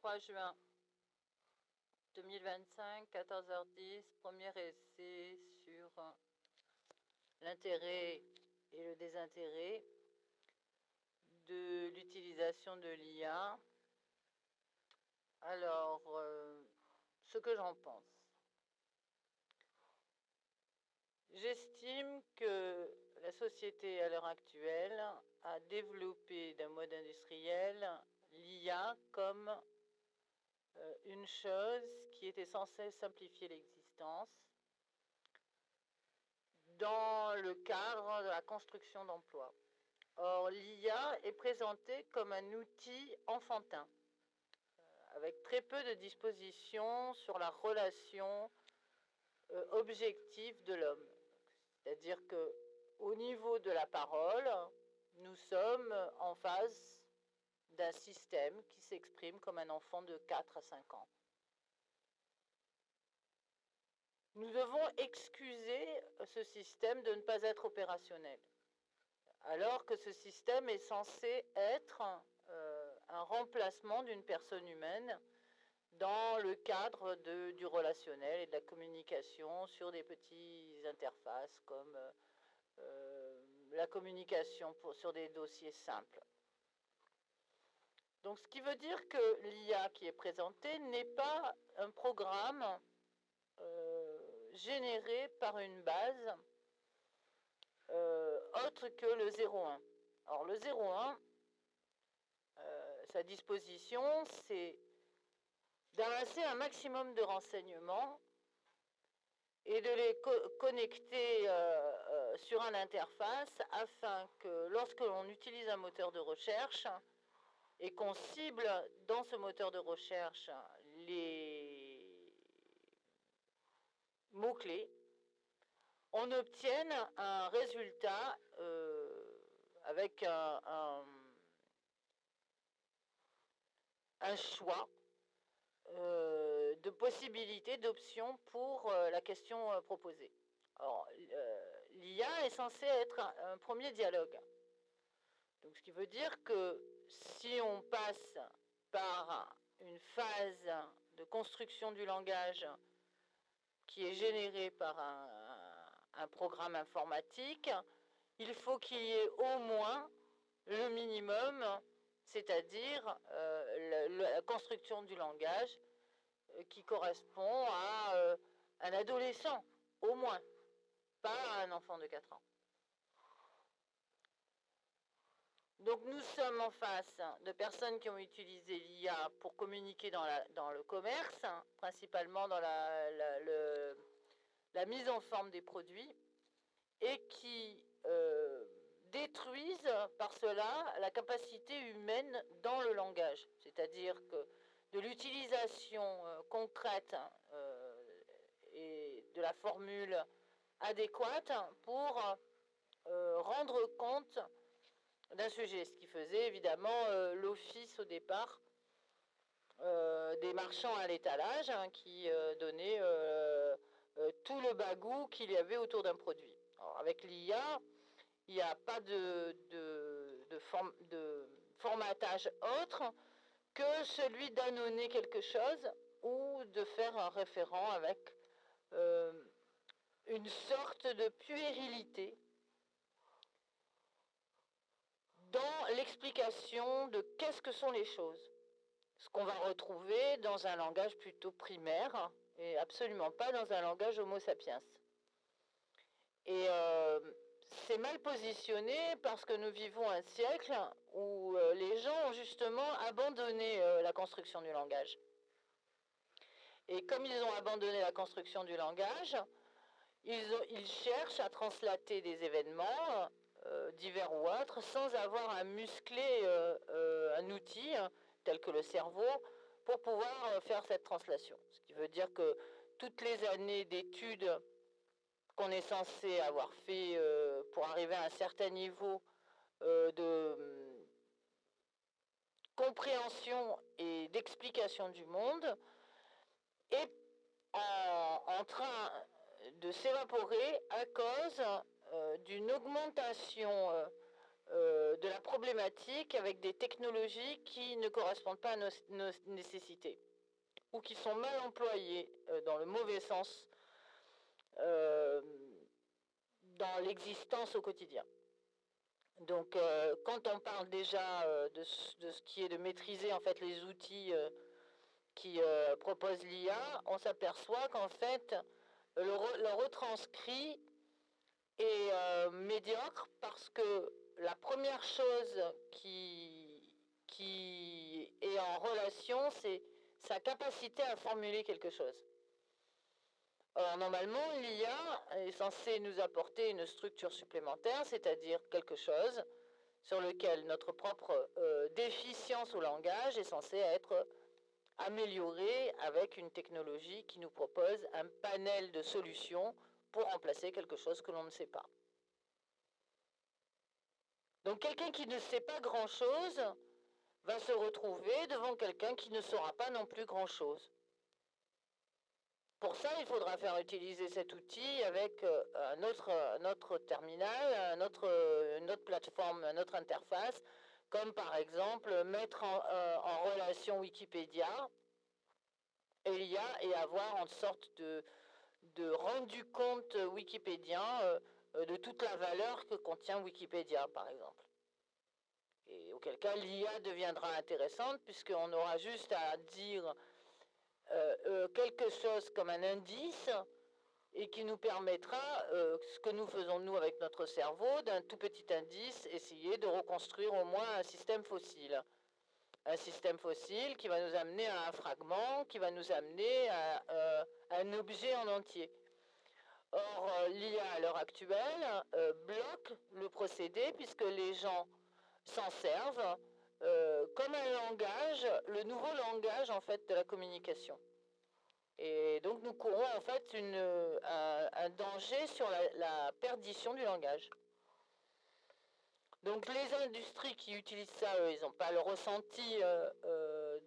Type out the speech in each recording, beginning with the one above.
3 juin 2025, 14h10, premier essai sur l'intérêt et le désintérêt de l'utilisation de l'IA. Alors, ce que j'en pense. J'estime que la société à l'heure actuelle a développé d'un mode industriel l'IA comme une chose qui était censée simplifier l'existence dans le cadre de la construction d'emplois. Or, l'IA est présentée comme un outil enfantin, avec très peu de dispositions sur la relation objective de l'homme. C'est-à-dire qu'au niveau de la parole, nous sommes en face d'un système qui s'exprime comme un enfant de 4 à 5 ans. Nous devons excuser ce système de ne pas être opérationnel, alors que ce système est censé être un remplacement d'une personne humaine dans le cadre du relationnel et de la communication sur des petites interfaces comme la communication sur des dossiers simples. Donc, ce qui veut dire que l'IA qui est présentée n'est pas un programme généré par une base autre que le 0,1. Alors, le 0,1, sa disposition, c'est d'amasser un maximum de renseignements et de les connecter sur une interface afin que lorsque l'on utilise un moteur de recherche et qu'on cible dans ce moteur de recherche les mots-clés, on obtienne un résultat avec un choix de possibilités, d'options pour la question proposée. Alors, l'IA est censée être un premier dialogue. Donc, ce qui veut dire que si on passe par une phase de construction du langage qui est générée par un programme informatique, il faut qu'il y ait au moins le minimum, c'est-à-dire la construction du langage qui correspond à un adolescent, au moins, pas à un enfant de 4 ans. Donc nous sommes en face de personnes qui ont utilisé l'IA pour communiquer dans le commerce, principalement dans la mise en forme des produits, et qui détruisent par cela la capacité humaine dans le langage. C'est-à-dire que de l'utilisation concrète et de la formule adéquate pour rendre compte d'un sujet, ce qui faisait évidemment l'office au départ des marchands à l'étalage qui donnaient tout le bagou qu'il y avait autour d'un produit. Alors, avec l'IA, il n'y a pas de formatage autre que celui d'annoncer quelque chose ou de faire un référent avec une sorte de puérilité dans l'explication de qu'est-ce que sont les choses. Ce qu'on va retrouver dans un langage plutôt primaire et absolument pas dans un langage homo sapiens. Et c'est mal positionné parce que nous vivons un siècle où les gens ont justement abandonné la construction du langage. Et comme ils ont abandonné la construction du langage, ils cherchent à translater des événements divers ou autres sans avoir à muscler un outil tel que le cerveau pour pouvoir faire cette translation. Ce qui veut dire que toutes les années d'études qu'on est censé avoir fait pour arriver à un certain niveau de compréhension et d'explication du monde est en train de s'évaporer à cause d'une augmentation de la problématique avec des technologies qui ne correspondent pas à nos nécessités ou qui sont mal employées dans le mauvais sens dans l'existence au quotidien. Donc, quand on parle déjà de ce qui est de maîtriser en fait les outils qui propose l'IA, on s'aperçoit qu'en fait le retranscrit est médiocre parce que la première chose qui est en relation, c'est sa capacité à formuler quelque chose. Or, normalement, l'IA est censée nous apporter une structure supplémentaire, c'est-à-dire quelque chose sur lequel notre propre déficience au langage est censée être améliorée avec une technologie qui nous propose un panel de solutions pour remplacer quelque chose que l'on ne sait pas. Donc quelqu'un qui ne sait pas grand-chose va se retrouver devant quelqu'un qui ne saura pas non plus grand-chose. Pour ça, il faudra faire utiliser cet outil avec un autre terminal, une autre plateforme, une autre interface, comme par exemple mettre en relation Wikipédia et l'IA et avoir une sorte de rendu compte wikipédien de toute la valeur que contient Wikipédia, par exemple. Et auquel cas l'IA deviendra intéressante puisqu'on aura juste à dire quelque chose comme un indice et qui nous permettra, ce que nous faisons nous avec notre cerveau, d'un tout petit indice, essayer de reconstruire au moins un système fossile. Un système fossile qui va nous amener à un fragment, qui va nous amener à un objet en entier. Or, l'IA à l'heure actuelle bloque le procédé puisque les gens s'en servent comme un langage, le nouveau langage en fait de la communication. Et donc nous courons en fait un danger sur la perdition du langage. Donc les industries qui utilisent ça, eux, ils n'ont pas le ressenti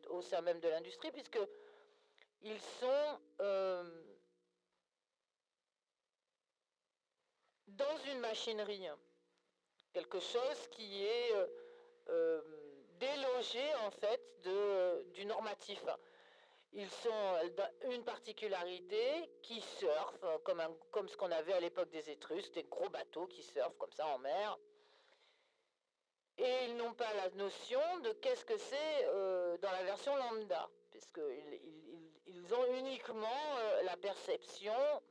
au sein même de l'industrie puisque ils sont dans une machinerie, quelque chose qui est délogé en fait du normatif. Ils sont une particularité qui surfent comme ce qu'on avait à l'époque des Étrusques, des gros bateaux qui surfent comme ça en mer. Et ils n'ont pas la notion de qu'est-ce que c'est dans la version lambda, puisqu'ils ont uniquement la perception,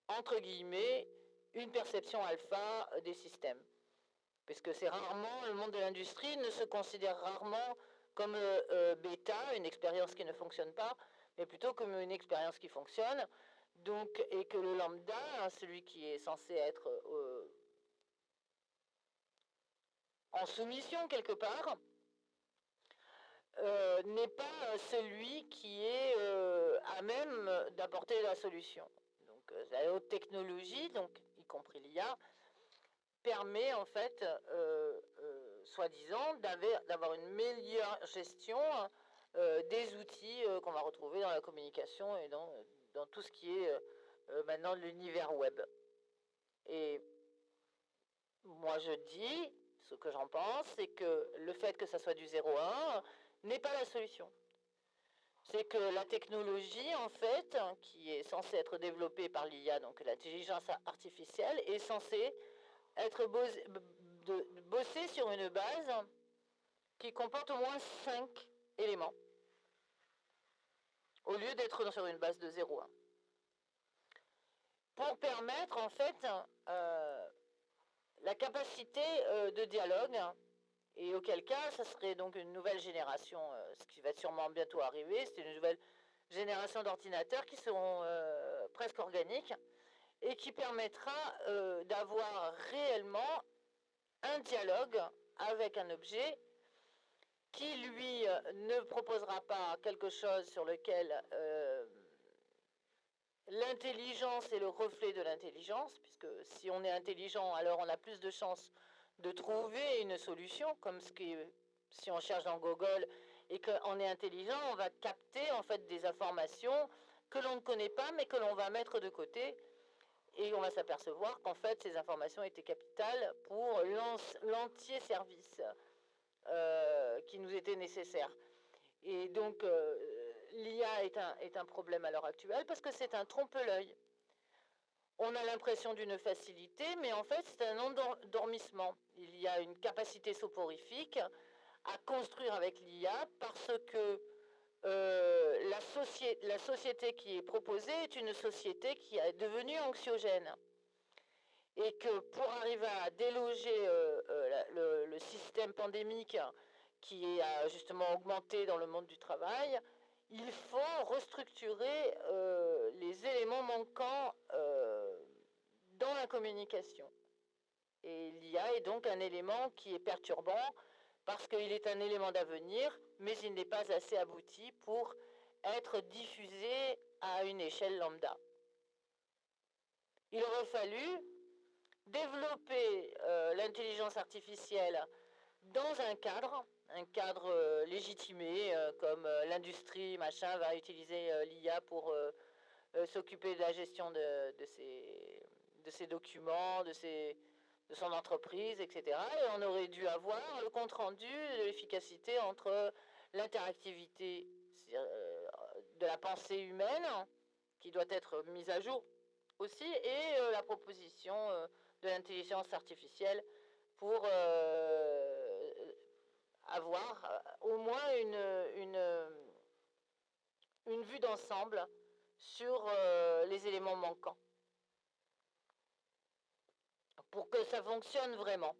entre guillemets, une perception alpha des systèmes. Puisque c'est rarement, le monde de l'industrie ne se considère rarement comme bêta, une expérience qui ne fonctionne pas, mais plutôt comme une expérience qui fonctionne. Donc, et que le lambda, celui qui est censé être en soumission quelque part, n'est pas celui qui est à même d'apporter la solution. Donc la haute technologie, donc y compris l'IA, permet en fait, soi-disant, d'avoir une meilleure gestion des outils qu'on va retrouver dans la communication et dans tout ce qui est maintenant l'univers web. Et moi je dis, ce que j'en pense, c'est que le fait que ça soit du 0,1 n'est pas la solution. C'est que la technologie, en fait, qui est censée être développée par l'IA, donc l'intelligence artificielle, est censée être bossée sur une base qui comporte au moins 5 éléments, au lieu d'être sur une base de 0,1. Pour permettre, en fait, la capacité de dialogue, et auquel cas, ça serait donc une nouvelle génération, ce qui va sûrement bientôt arriver, c'est une nouvelle génération d'ordinateurs qui seront presque organiques et qui permettra d'avoir réellement un dialogue avec un objet qui, lui, ne proposera pas quelque chose sur lequel l'intelligence est le reflet de l'intelligence, puisque si on est intelligent, alors on a plus de chances de trouver une solution, comme si on cherche dans Google et qu'on est intelligent, on va capter en fait des informations que l'on ne connaît pas, mais que l'on va mettre de côté Et on va s'apercevoir qu'en fait, ces informations étaient capitales pour l'entier service qui nous était nécessaire. Et donc, l'IA est un problème à l'heure actuelle parce que c'est un trompe-l'œil. On a l'impression d'une facilité, mais en fait, c'est un endormissement. Il y a une capacité soporifique à construire avec l'IA parce que la société qui est proposée est une société qui est devenue anxiogène. Et que pour arriver à déloger le système pandémique qui a justement augmenté dans le monde du travail, il faut restructurer les éléments manquants dans la communication. Et l'IA est donc un élément qui est perturbant parce qu'il est un élément d'avenir, mais il n'est pas assez abouti pour être diffusé à une échelle lambda. Il aurait fallu développer l'intelligence artificielle dans un cadre légitimé, comme l'industrie, machin, va utiliser l'IA pour s'occuper de la gestion de ses documents, de son entreprise, etc. Et on aurait dû avoir le compte-rendu de l'efficacité entre l'interactivité de la pensée humaine, qui doit être mise à jour aussi, et la proposition de l'intelligence artificielle pour avoir au moins une vue d'ensemble sur les éléments manquants pour que ça fonctionne vraiment.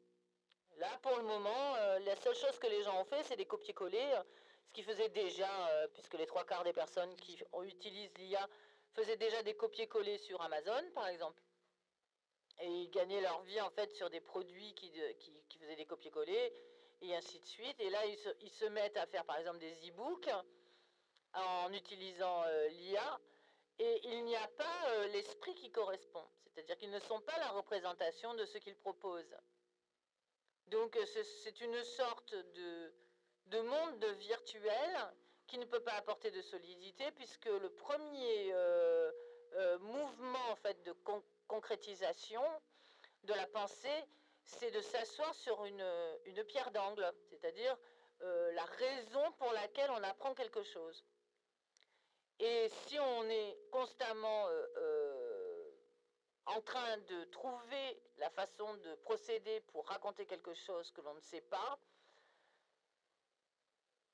Là, pour le moment, la seule chose que les gens ont fait, c'est des copier-coller, ce qu'ils faisaient déjà, puisque les 3/4 des personnes qui utilisent l'IA faisaient déjà des copier-coller sur Amazon, par exemple. Et ils gagnaient leur vie, en fait, sur des produits qui faisaient des copier-coller, et ainsi de suite. Et là, ils se mettent à faire, par exemple, des e-books en utilisant l'IA, et il n'y a pas l'esprit qui correspond. C'est-à-dire qu'ils ne sont pas la représentation de ce qu'ils proposent. Donc c'est une sorte de monde virtuel qui ne peut pas apporter de solidité, puisque le premier mouvement en fait de concrétisation de la pensée, c'est de s'asseoir sur une pierre d'angle, c'est-à-dire la raison pour laquelle on apprend quelque chose. Et si on est constamment en train de trouver la façon de procéder pour raconter quelque chose que l'on ne sait pas,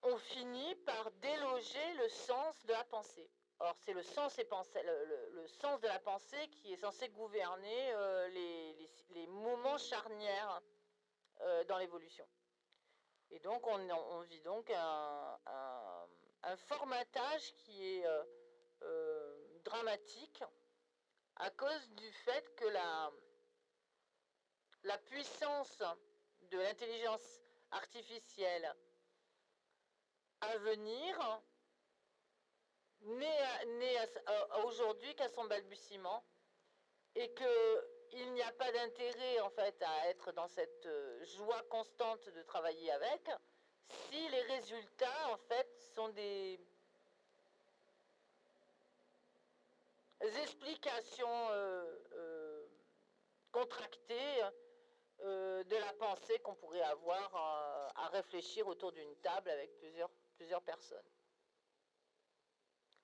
on finit par déloger le sens de la pensée. Or, c'est le sens de la pensée qui est censé gouverner les moments charnières dans l'évolution. Et donc, on vit donc un formatage qui est dramatique à cause du fait que la puissance de l'intelligence artificielle à venir n'est aujourd'hui qu'à son balbutiement, et qu'il n'y a pas d'intérêt en fait à être dans cette joie constante de travailler avec si les résultats en fait sont des explications contractées de la pensée qu'on pourrait avoir à réfléchir autour d'une table avec plusieurs personnes.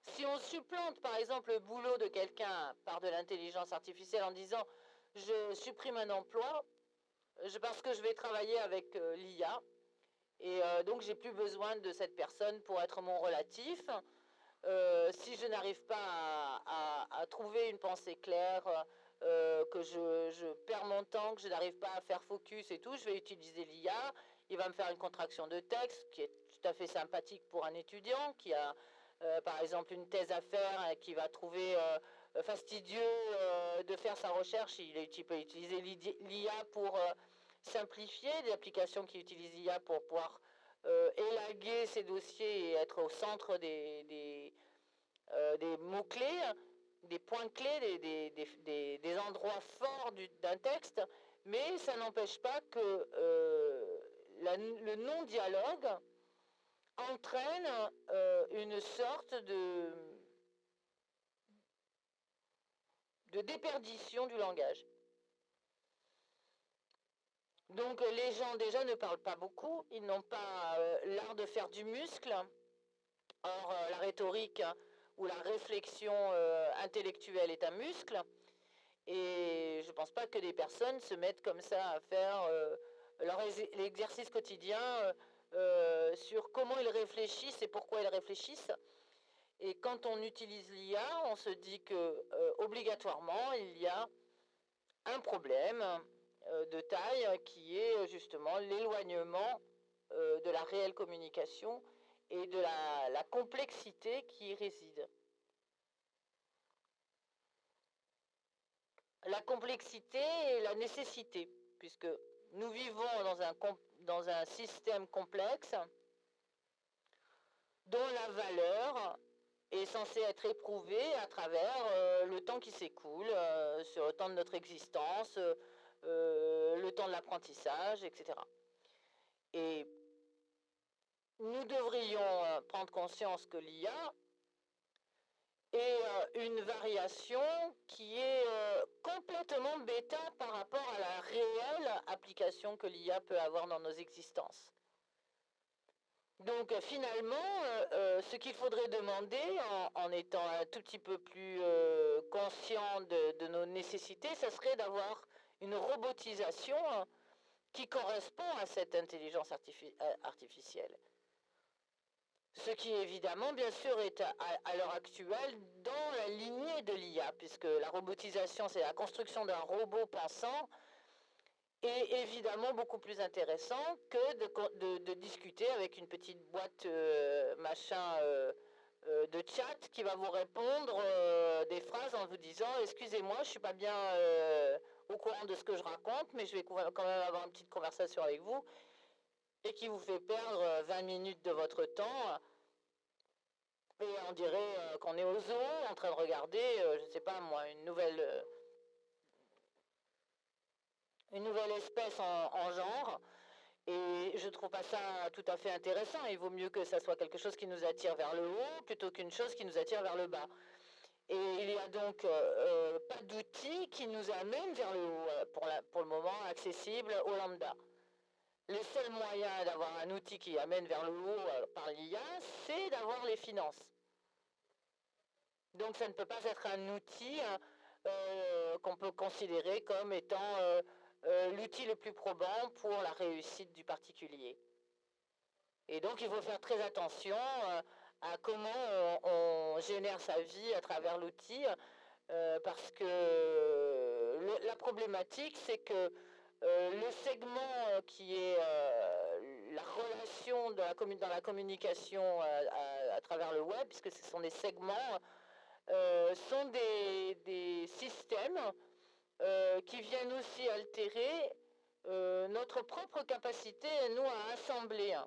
Si on supplante par exemple le boulot de quelqu'un par de l'intelligence artificielle en disant je supprime un emploi parce que je vais travailler avec l'IA, et donc j'ai plus besoin de cette personne pour être mon relatif, si je n'arrive pas à trouver une pensée claire, que je perds mon temps, que je n'arrive pas à faire focus et tout, je vais utiliser l'IA. Il va me faire une contraction de texte qui est tout à fait sympathique pour un étudiant qui a par exemple une thèse à faire et qui va trouver fastidieux de faire sa recherche. Il peut utiliser l'IA pour simplifier, des applications qui utilisent l'IA pour pouvoir élaguer ses dossiers et être au centre des mots-clés, des points clés, des endroits forts d'un texte, mais ça n'empêche pas que le non-dialogue entraîne une sorte de déperdition du langage. Donc les gens déjà ne parlent pas beaucoup, ils n'ont pas l'art de faire du muscle. Or, la rhétorique ou la réflexion intellectuelle est un muscle. Et je ne pense pas que des personnes se mettent comme ça à faire l'exercice quotidien sur comment ils réfléchissent et pourquoi ils réfléchissent. Et quand on utilise l'IA, on se dit que obligatoirement, il y a un problème de taille qui est justement l'éloignement de la réelle communication et de la complexité qui y réside. La complexité et la nécessité, puisque nous vivons dans un système complexe dont la valeur est censée être éprouvée à travers le temps qui s'écoule, sur le temps de notre existence, le temps de l'apprentissage, etc. Et nous devrions prendre conscience que l'IA est une variation qui est complètement bêta par rapport à la réelle application que l'IA peut avoir dans nos existences. Donc finalement, ce qu'il faudrait demander en étant un tout petit peu plus conscient de nos nécessités, ça serait d'avoir une robotisation qui correspond à cette intelligence artificielle. Ce qui évidemment, bien sûr, est à l'heure actuelle dans la lignée de l'IA, puisque la robotisation, c'est la construction d'un robot pensant, est évidemment beaucoup plus intéressant que de discuter avec une petite boîte de chat qui va vous répondre des phrases en vous disant « Excusez-moi, je ne suis pas bien au courant de ce que je raconte, mais je vais quand même avoir une petite conversation avec vous » et qui vous fait perdre 20 minutes de votre temps. Et on dirait qu'on est au zoo en train de regarder, je ne sais pas moi, une nouvelle espèce en genre. Et je ne trouve pas ça tout à fait intéressant. Il vaut mieux que ça soit quelque chose qui nous attire vers le haut plutôt qu'une chose qui nous attire vers le bas. Et il n'y a donc pas d'outil qui nous amène vers le haut, pour le moment accessible au lambda. Le seul moyen d'avoir un outil qui amène vers le haut par l'IA, c'est d'avoir les finances. Donc ça ne peut pas être un outil qu'on peut considérer comme étant l'outil le plus probant pour la réussite du particulier. Et donc il faut faire très attention à comment on génère sa vie à travers l'outil, parce que la problématique, c'est que le segment qui est la relation dans la communication à travers le web, puisque ce sont des segments, sont des systèmes qui viennent aussi altérer notre propre capacité, nous, à assembler,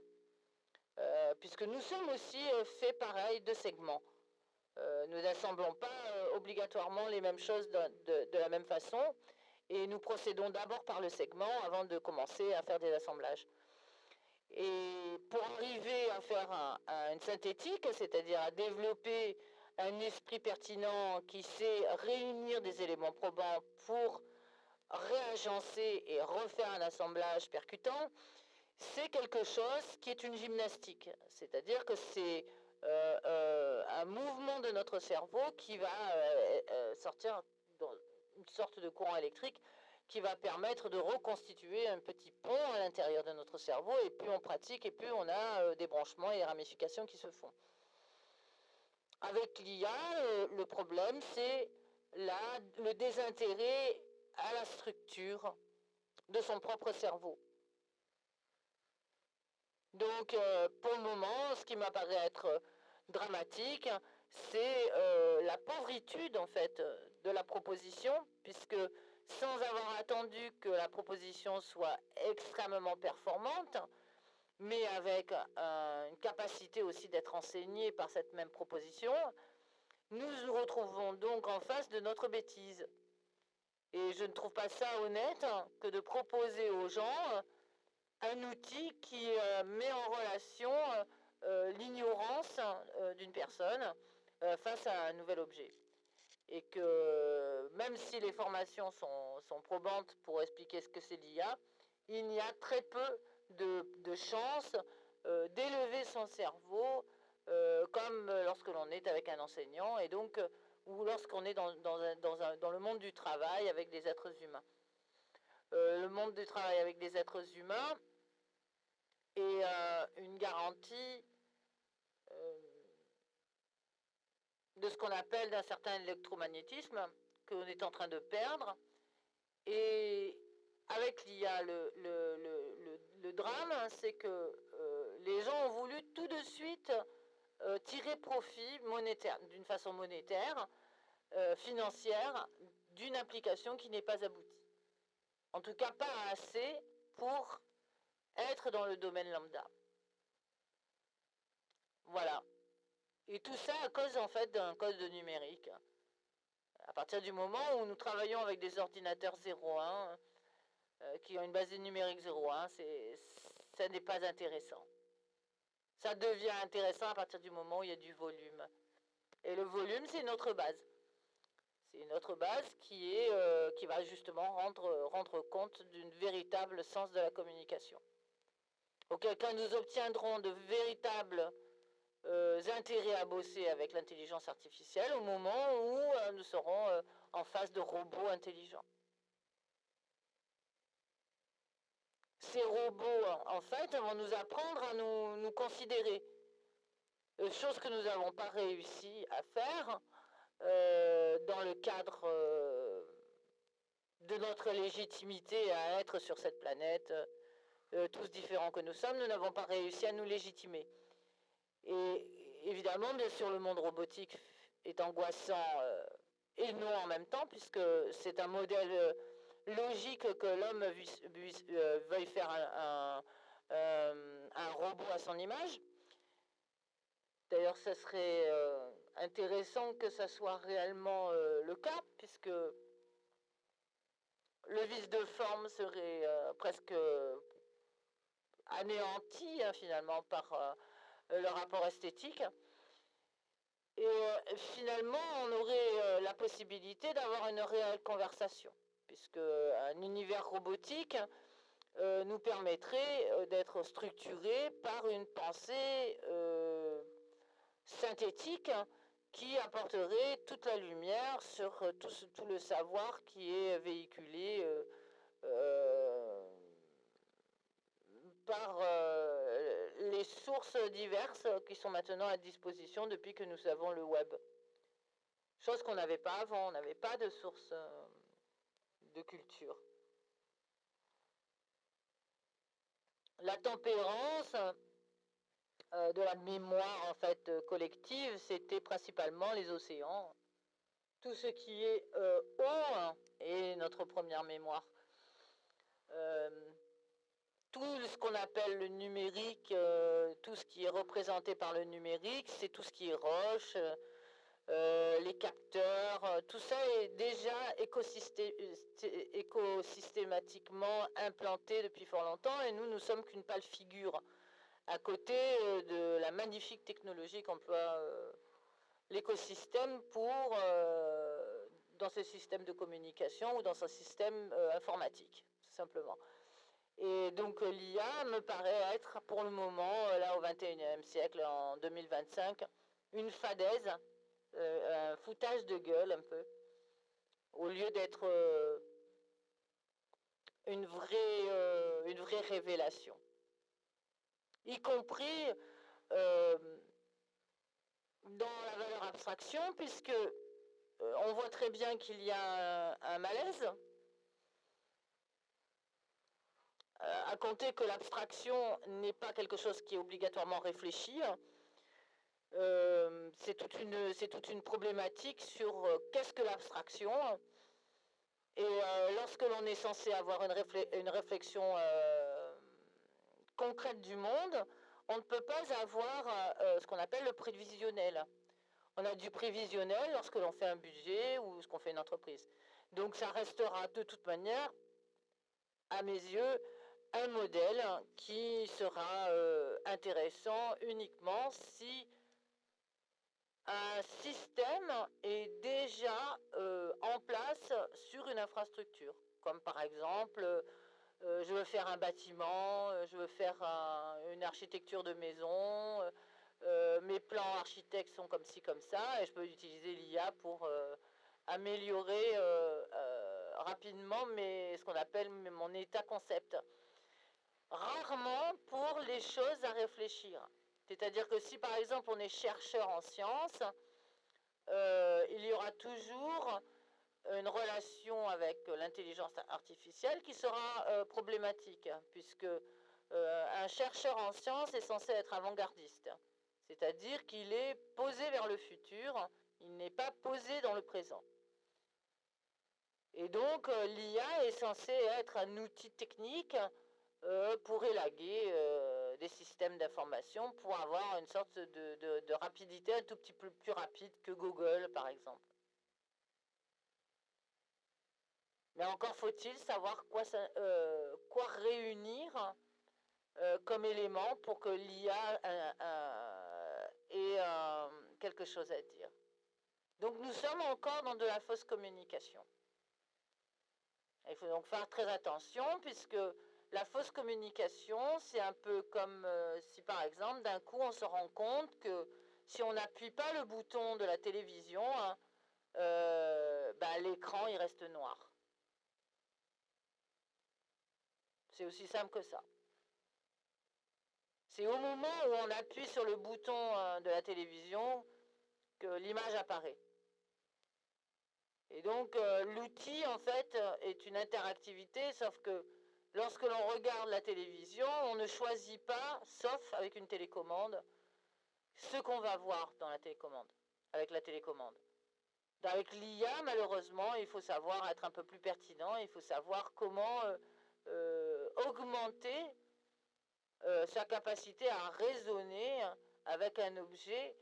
puisque nous sommes aussi faits pareil de segments. Nous n'assemblons pas obligatoirement les mêmes choses de la même façon, et nous procédons d'abord par le segment avant de commencer à faire des assemblages. Et pour arriver à faire une synthétique, c'est-à-dire à développer un esprit pertinent qui sait réunir des éléments probants pour réagencer et refaire un assemblage percutant, c'est quelque chose qui est une gymnastique. C'est-à-dire que c'est un mouvement de notre cerveau qui va sortir dans une sorte de courant électrique qui va permettre de reconstituer un petit pont à l'intérieur de notre cerveau, et plus on pratique, et plus on a des branchements et des ramifications qui se font. Avec l'IA, le problème, c'est le désintérêt à la structure de son propre cerveau. Donc, pour le moment, ce qui m'apparaît être dramatique, c'est la pauvritude, en fait, de la proposition, puisque sans avoir attendu que la proposition soit extrêmement performante, mais avec une capacité aussi d'être enseignée par cette même proposition, nous nous retrouvons donc en face de notre bêtise. Et je ne trouve pas ça honnête que de proposer aux gens un outil qui met en relation l'ignorance d'une personne face à un nouvel objet. et que même si les formations sont probantes pour expliquer ce que c'est l'IA, il y a très peu de chances d'élever son cerveau comme lorsque l'on est avec un enseignant et donc ou lorsqu'on est dans le monde du travail avec des êtres humains. Le monde du travail avec des êtres humains est une garantie de ce qu'on appelle d'un certain électromagnétisme qu'on est en train de perdre. Et avec l'IA, le drame, c'est que les gens ont voulu tout de suite tirer profit monétaire, d'une façon monétaire, financière, d'une application qui n'est pas aboutie. En tout cas, pas assez pour être dans le domaine lambda. Voilà. Et tout ça à cause en fait d'un code numérique. À partir du moment où nous travaillons avec des ordinateurs 0,1 qui ont une base numérique 0,1, ça n'est pas intéressant. Ça devient intéressant à partir du moment où il y a du volume. Et le volume, c'est notre base. C'est notre base qui va justement rendre compte d'un véritable sens de la communication. Auquel cas nous obtiendrons de véritables intérêts à bosser avec l'intelligence artificielle au moment où nous serons en face de robots intelligents. Ces robots, en fait, vont nous apprendre à nous considérer. Chose que nous n'avons pas réussi à faire dans le cadre de notre légitimité à être sur cette planète, tous différents que nous sommes, nous n'avons pas réussi à nous légitimer. Et évidemment, bien sûr, le monde robotique est angoissant et non en même temps, puisque c'est un modèle logique que l'homme veuille faire un robot à son image. D'ailleurs, ce serait intéressant que ça soit réellement le cas, puisque le vice de forme serait presque anéanti finalement par le rapport esthétique. Et finalement, on aurait la possibilité d'avoir une réelle conversation, puisque un univers robotique nous permettrait d'être structuré par une pensée synthétique qui apporterait toute la lumière sur tout le savoir qui est véhiculé par les sources diverses qui sont maintenant à disposition depuis que nous avons le web. Chose qu'on n'avait pas avant, on n'avait pas de source de culture. La tempérance de la mémoire en fait collective, c'était principalement les océans. Tout ce qui est eau est notre première mémoire. Tout ce qu'on appelle le numérique, tout ce qui est représenté par le numérique, c'est tout ce qui est roche, les capteurs, tout ça est déjà écosystématiquement implanté depuis fort longtemps et nous sommes qu'une pâle figure à côté de la magnifique technologie qu'emploie l'écosystème dans ce système de communication ou dans ce système informatique, tout simplement. Et donc l'IA me paraît être pour le moment, là au XXIe siècle, en 2025, une fadaise, un foutage de gueule un peu, au lieu d'être une vraie révélation. Y compris dans la valeur abstraction, puisque on voit très bien qu'il y a un malaise, à compter que l'abstraction n'est pas quelque chose qui est obligatoirement réfléchi. C'est toute une problématique sur qu'est-ce que l'abstraction. Et lorsque l'on est censé avoir une réflexion concrète du monde, on ne peut pas avoir ce qu'on appelle le prévisionnel. On a du prévisionnel lorsque l'on fait un budget ou ce qu'on fait une entreprise. Donc ça restera de toute manière, à mes yeux, un modèle qui sera intéressant uniquement si un système est déjà sur une infrastructure, comme par exemple, je veux faire un bâtiment, je veux faire une architecture de maison, mes plans architectes sont comme ci, comme ça, et je peux utiliser l'IA pour améliorer rapidement ce qu'on appelle mon état concept. Rarement pour les choses à réfléchir. C'est-à-dire que si par exemple on est chercheur en sciences, il y aura toujours une relation avec l'intelligence artificielle qui sera problématique, puisque un chercheur en sciences est censé être avant-gardiste. C'est-à-dire qu'il est posé vers le futur, il n'est pas posé dans le présent. Et donc l'IA est censée être un outil technique pour élaguer des systèmes d'information, pour avoir une sorte de rapidité un tout petit peu plus rapide que Google, par exemple. Mais encore faut-il savoir quoi réunir comme élément pour que l'IA ait quelque chose à dire. Donc nous sommes encore dans de la fausse communication. Il faut donc faire très attention, puisque la fausse communication, c'est un peu comme si par exemple d'un coup on se rend compte que si on n'appuie pas le bouton de la télévision, l'écran il reste noir. C'est aussi simple que ça. C'est au moment où on appuie sur le bouton de la télévision que l'image apparaît. Et donc l'outil en fait est une interactivité, sauf que lorsque l'on regarde la télévision, on ne choisit pas, sauf avec une télécommande, ce qu'on va voir dans la télécommande, avec la télécommande. Avec l'IA, malheureusement, il faut savoir être un peu plus pertinent, il faut savoir comment augmenter sa capacité à raisonner avec un objet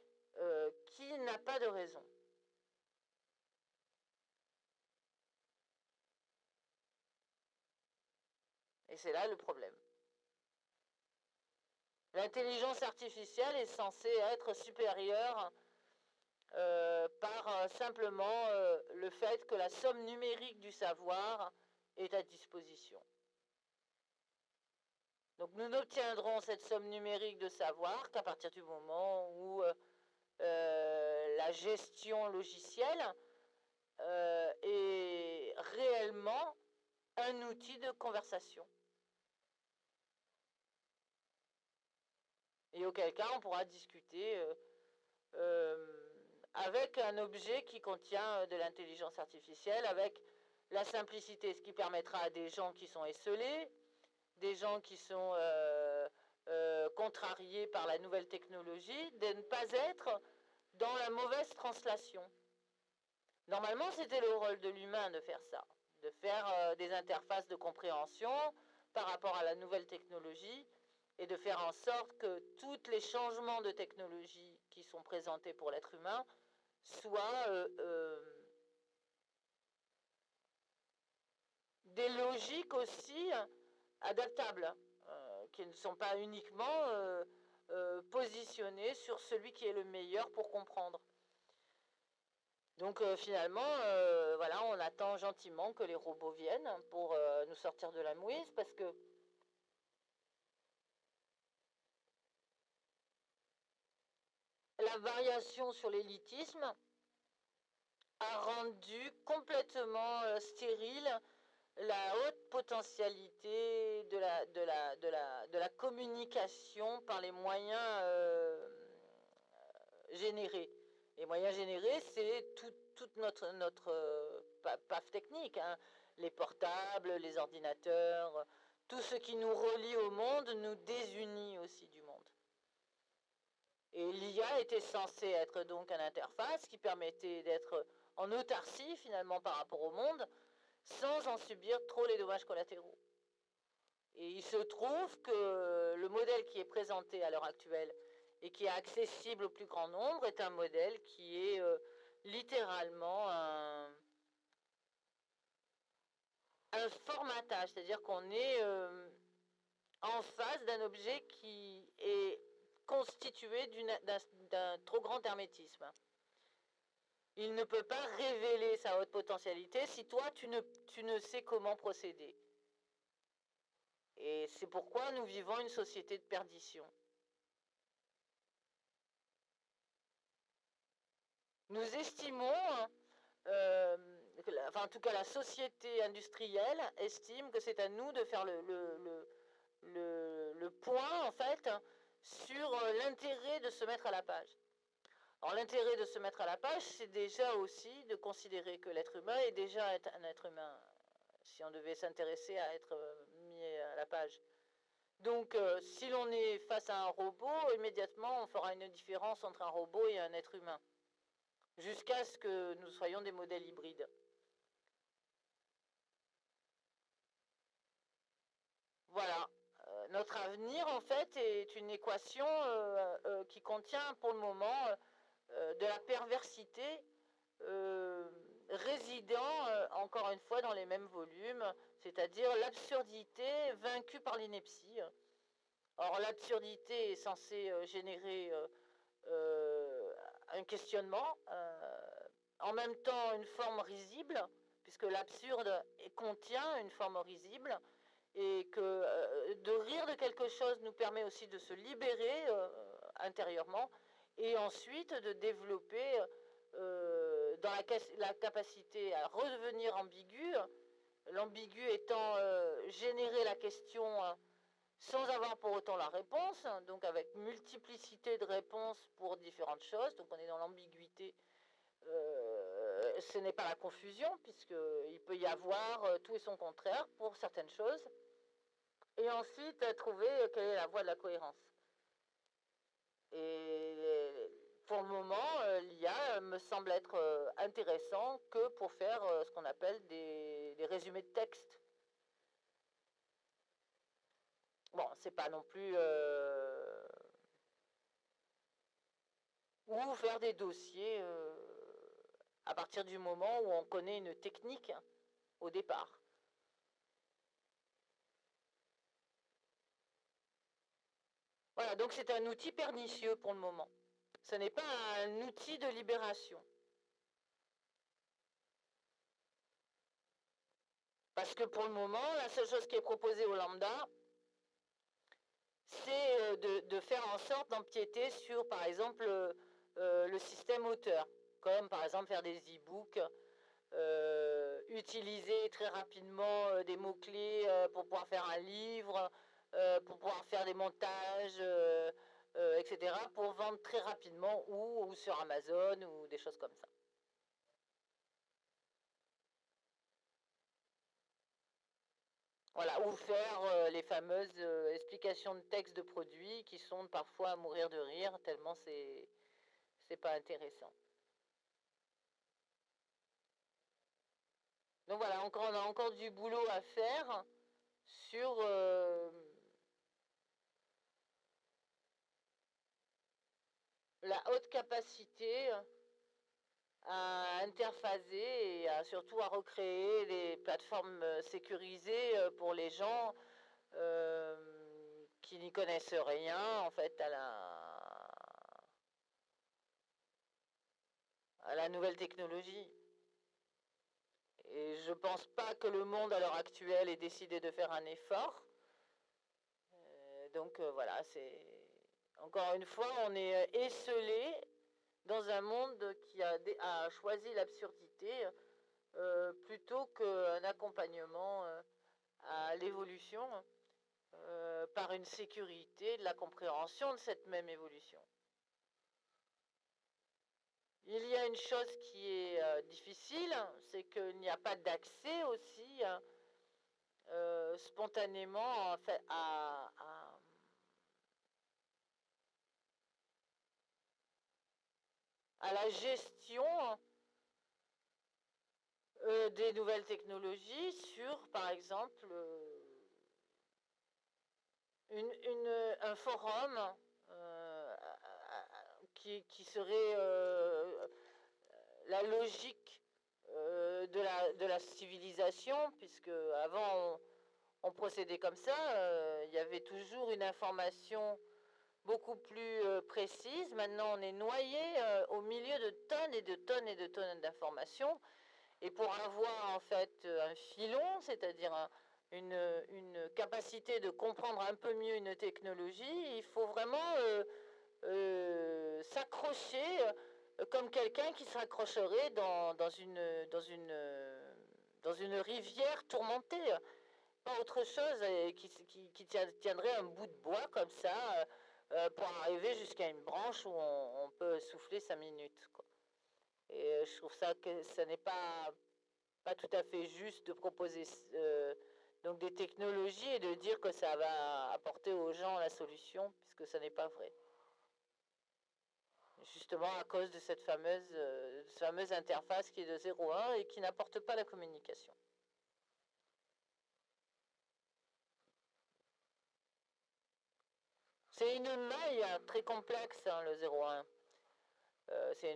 qui n'a pas de raison. Et c'est là le problème. L'intelligence artificielle est censée être supérieure par simplement le fait que la somme numérique du savoir est à disposition. Donc nous n'obtiendrons cette somme numérique de savoir qu'à partir du moment où la gestion logicielle est réellement un outil de conversation. Et auquel cas on pourra discuter avec un objet qui contient de l'intelligence artificielle, avec la simplicité, ce qui permettra à des gens qui sont esseulés, des gens qui sont contrariés par la nouvelle technologie, de ne pas être dans la mauvaise translation. Normalement, c'était le rôle de l'humain de faire ça, de faire des interfaces de compréhension par rapport à la nouvelle technologie et de faire en sorte que tous les changements de technologie qui sont présentés pour l'être humain soient des logiques aussi adaptables, qui ne sont pas uniquement positionnées sur celui qui est le meilleur pour comprendre. Donc finalement, voilà, on attend gentiment que les robots viennent pour nous sortir de la mouise, parce que la variation sur l'élitisme a rendu complètement stérile la haute potentialité de la communication par les moyens générés. Les moyens générés, c'est toute notre PAF technique, hein. Les portables, les ordinateurs, tout ce qui nous relie au monde nous désunit aussi du monde. Et l'IA était censée être donc une interface qui permettait d'être en autarcie finalement par rapport au monde, sans en subir trop les dommages collatéraux. Et il se trouve que le modèle qui est présenté à l'heure actuelle et qui est accessible au plus grand nombre est un modèle qui est littéralement un formatage, c'est-à-dire qu'on est en face d'un objet qui est constitué d'un trop grand hermétisme. Il ne peut pas révéler sa haute potentialité si toi, tu ne sais comment procéder. Et c'est pourquoi nous vivons une société de perdition. Nous estimons, en tout cas la société industrielle estime que c'est à nous de faire le point, en fait, sur l'intérêt de se mettre à la page. Alors l'intérêt de se mettre à la page, c'est déjà aussi de considérer que l'être humain est déjà un être humain, si on devait s'intéresser à être mis à la page. Donc si l'on est face à un robot, immédiatement on fera une différence entre un robot et un être humain, jusqu'à ce que nous soyons des modèles hybrides. Voilà. Notre avenir, en fait, est une équation qui contient pour le moment de la perversité résidant encore une fois dans les mêmes volumes, c'est-à-dire l'absurdité vaincue par l'ineptie. Or, l'absurdité est censée générer un questionnement, en même temps une forme risible, puisque l'absurde contient une forme risible, et que de rire de quelque chose nous permet aussi de se libérer intérieurement, et ensuite de développer dans la capacité à redevenir ambigu, l'ambigu étant générer la question sans avoir pour autant la réponse, donc avec multiplicité de réponses pour différentes choses, donc on est dans l'ambiguïté. Ce n'est pas la confusion, puisqu'il peut y avoir tout et son contraire pour certaines choses, et ensuite trouver quelle est la voie de la cohérence. Et pour le moment, l'IA me semble être intéressant que pour faire ce qu'on appelle des résumés de texte. Bon, c'est pas non plus... ou faire des dossiers à partir du moment où on connaît une technique au départ. Voilà, donc c'est un outil pernicieux pour le moment. Ce n'est pas un outil de libération. Parce que pour le moment, la seule chose qui est proposée au lambda, c'est de faire en sorte d'empiéter sur, par exemple, le système auteur, comme par exemple faire des e-books, utiliser très rapidement des mots-clés pour pouvoir faire un livre, pour pouvoir faire des montages, etc., pour vendre très rapidement ou sur Amazon ou des choses comme ça. Voilà, ou faire les fameuses explications de texte de produits qui sont parfois à mourir de rire, tellement c'est pas intéressant. Donc voilà, on a encore du boulot à faire sur la haute capacité à interphaser et surtout à recréer des plateformes sécurisées pour les gens qui n'y connaissent rien en fait à la nouvelle technologie. Et je ne pense pas que le monde à l'heure actuelle ait décidé de faire un effort. Donc voilà, c'est encore une fois, on est esselé dans un monde qui a choisi l'absurdité plutôt qu'un accompagnement à l'évolution par une sécurité de la compréhension de cette même évolution. Il y a une chose qui est difficile, c'est qu'il n'y a pas d'accès aussi spontanément en fait, à la gestion des nouvelles technologies sur, par exemple, un forum qui serait la logique de la civilisation, puisque avant on procédait comme ça, il y avait toujours une information beaucoup plus précise. Maintenant, on est noyé au milieu de tonnes et de tonnes d'informations. Et pour avoir en fait un filon, c'est-à-dire une capacité de comprendre un peu mieux une technologie, il faut vraiment s'accrocher comme quelqu'un qui s'accrocherait dans une rivière tourmentée. Pas autre chose qui tiendrait un bout de bois comme ça pour arriver jusqu'à une branche où on peut souffler 5 minutes, quoi. Et je trouve ça que ça n'est pas tout à fait juste de proposer donc des technologies et de dire que ça va apporter aux gens la solution, puisque ça n'est pas vrai. Justement à cause de cette fameuse interface qui est de 0 à 1 et qui n'apporte pas la communication. C'est une maille très complexe, hein, le 0 à 1. C'est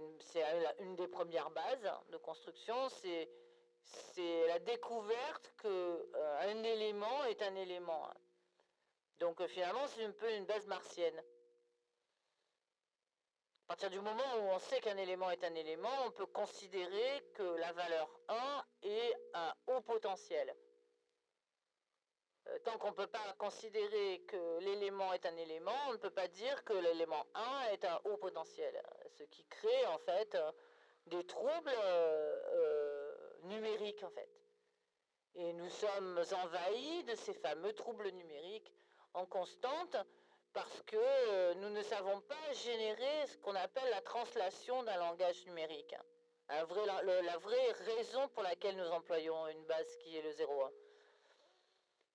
une des premières bases de construction, c'est la découverte qu'un élément est un élément, hein. Donc finalement, c'est un peu une base martienne. À partir du moment où on sait qu'un élément est un élément, on peut considérer que la valeur 1 est un haut potentiel. Tant qu'on ne peut pas considérer que l'élément est un élément, on ne peut pas dire que l'élément 1 est un haut potentiel. Ce qui crée en fait des troubles numériques en fait. Et nous sommes envahis de ces fameux troubles numériques en constante parce que nous ne savons pas générer ce qu'on appelle la translation d'un langage numérique. La vraie raison pour laquelle nous employons une base qui est le 0,1.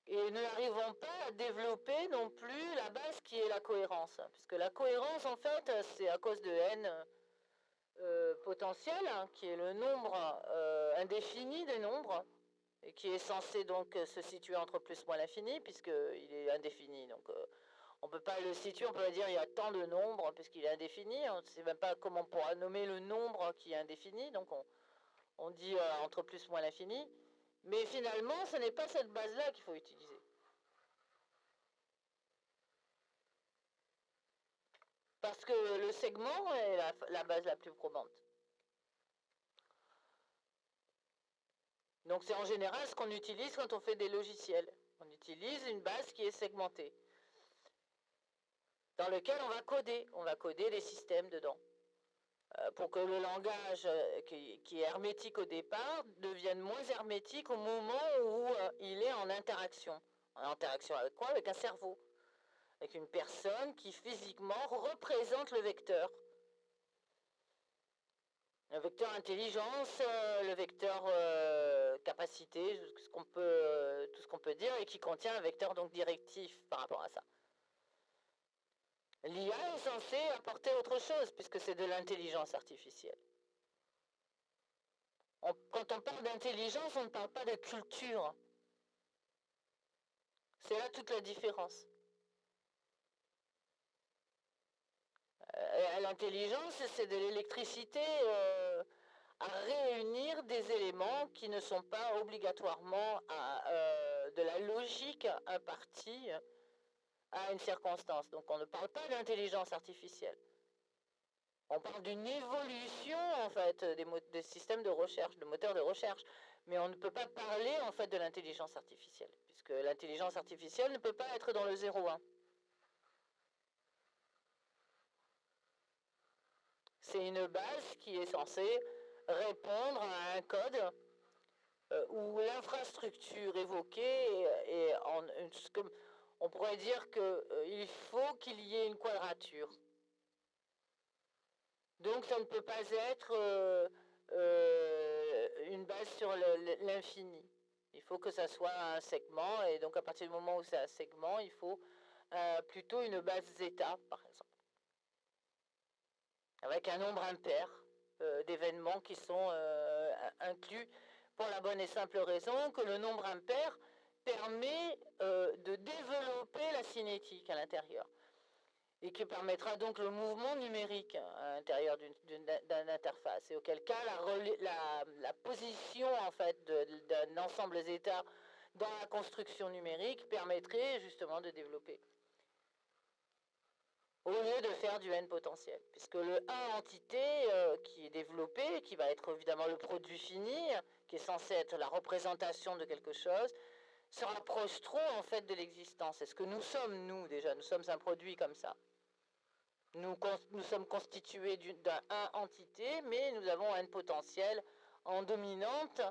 Et nous n'arrivons pas à développer non plus la base qui est la cohérence. Puisque la cohérence, en fait, c'est à cause de n potentiel, hein, qui est le nombre indéfini des nombres, et qui est censé donc se situer entre plus moins l'infini, puisqu'il est indéfini. Donc on ne peut pas le situer, on peut pas dire il y a tant de nombres, puisqu'il est indéfini. On ne sait même pas comment on pourra nommer le nombre qui est indéfini, donc on dit entre plus moins l'infini. Mais finalement, ce n'est pas cette base-là qu'il faut utiliser. Parce que le segment est la base la plus probante. Donc c'est en général ce qu'on utilise quand on fait des logiciels. On utilise une base qui est segmentée, dans lequel on va coder les systèmes dedans. Pour que le langage qui est hermétique au départ devienne moins hermétique au moment où il est en interaction. En interaction avec quoi? Avec un cerveau. Avec une personne qui physiquement représente le vecteur. Le vecteur intelligence, le vecteur capacité, tout ce qu'on peut dire, et qui contient un vecteur donc directif par rapport à ça. L'IA est censée apporter autre chose, puisque c'est de l'intelligence artificielle. Quand on parle d'intelligence, on ne parle pas de culture. C'est là toute la différence. L'intelligence, c'est de l'électricité à réunir des éléments qui ne sont pas obligatoirement de la logique impartie à une circonstance. Donc on ne parle pas d'intelligence artificielle. On parle d'une évolution en fait des systèmes de recherche, de moteurs de recherche, mais on ne peut pas parler en fait de l'intelligence artificielle, puisque l'intelligence artificielle ne peut pas être dans le 0,1. C'est une base qui est censée répondre à un code où l'infrastructure évoquée est on pourrait dire qu'il faut qu'il y ait une quadrature. Donc ça ne peut pas être une base sur l'infini. Il faut que ça soit un segment, et donc à partir du moment où c'est un segment, il faut plutôt une base zeta, par exemple, avec un nombre impair d'événements qui sont inclus, pour la bonne et simple raison que le nombre impair permet de développer la cinétique à l'intérieur, et qui permettra donc le mouvement numérique à l'intérieur d'une interface, et auquel cas la position en fait d'un ensemble zeta dans la construction numérique permettrait justement de développer, au lieu de faire du n potentiel, puisque le 1 entité qui est développé qui va être évidemment le produit fini, qui est censé être la représentation de quelque chose, se rapproche trop en fait de l'existence. Est-ce que nous sommes, nous déjà, nous sommes un produit comme ça. Nous sommes constitués d'un entité, mais nous avons un potentiel en dominante,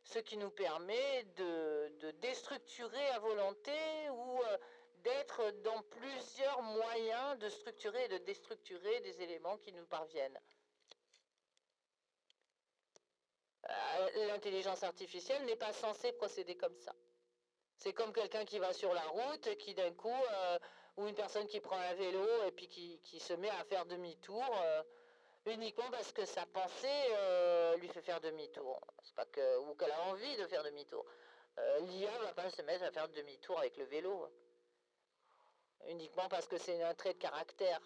ce qui nous permet de déstructurer à volonté ou d'être dans plusieurs moyens de structurer et de déstructurer des éléments qui nous parviennent. L'intelligence artificielle n'est pas censée procéder comme ça. C'est comme quelqu'un qui va sur la route, qui d'un coup, ou une personne qui prend un vélo et puis qui se met à faire demi-tour, uniquement parce que sa pensée lui fait faire demi-tour. C'est pas que, ou qu'elle a envie de faire demi-tour. L'IA ne va pas se mettre à faire demi-tour avec le vélo, uniquement parce que c'est un trait de caractère.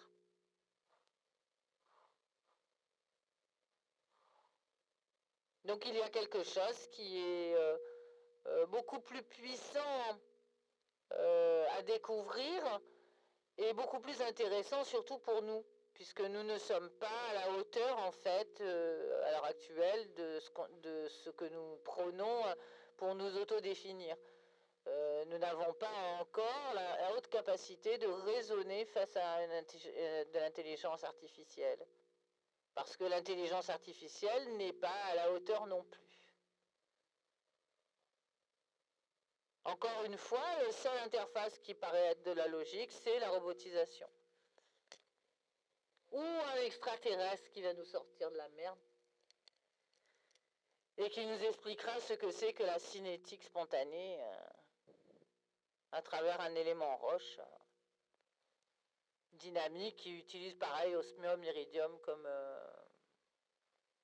Donc il y a quelque chose qui est beaucoup plus puissant à découvrir et beaucoup plus intéressant surtout pour nous, puisque nous ne sommes pas à la hauteur en fait à l'heure actuelle de ce que nous prônons pour nous autodéfinir. Nous n'avons pas encore la haute capacité de raisonner face à de l'intelligence artificielle, parce que l'intelligence artificielle n'est pas à la hauteur non plus. Encore une fois, la seule interface qui paraît être de la logique, c'est la robotisation. Ou un extraterrestre qui va nous sortir de la merde et qui nous expliquera ce que c'est que la cinétique spontanée à travers un élément roche dynamique qui utilise pareil osmium, iridium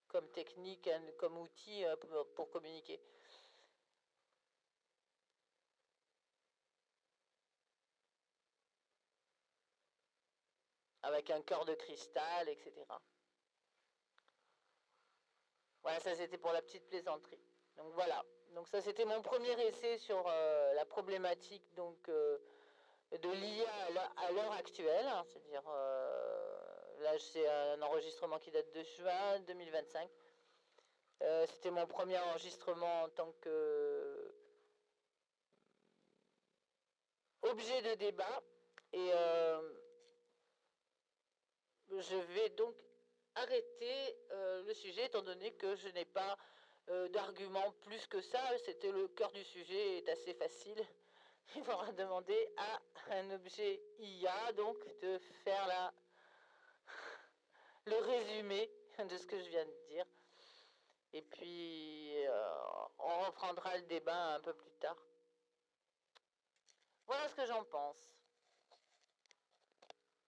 comme technique, comme outil pour communiquer. Avec un cœur de cristal, etc. Voilà, ça c'était pour la petite plaisanterie. Donc voilà, donc ça c'était mon premier essai sur la problématique donc, de l'IA à l'heure actuelle, hein, c'est-à-dire là c'est un enregistrement qui date de juin 2025. C'était mon premier enregistrement en tant que objet de débat et je vais donc arrêter le sujet étant donné que je n'ai pas d'argument plus que ça. C'était le cœur du sujet, est assez facile. Il faudra demander à un objet IA donc de faire le résumé de ce que je viens de dire. Et puis on reprendra le débat un peu plus tard. Voilà ce que j'en pense.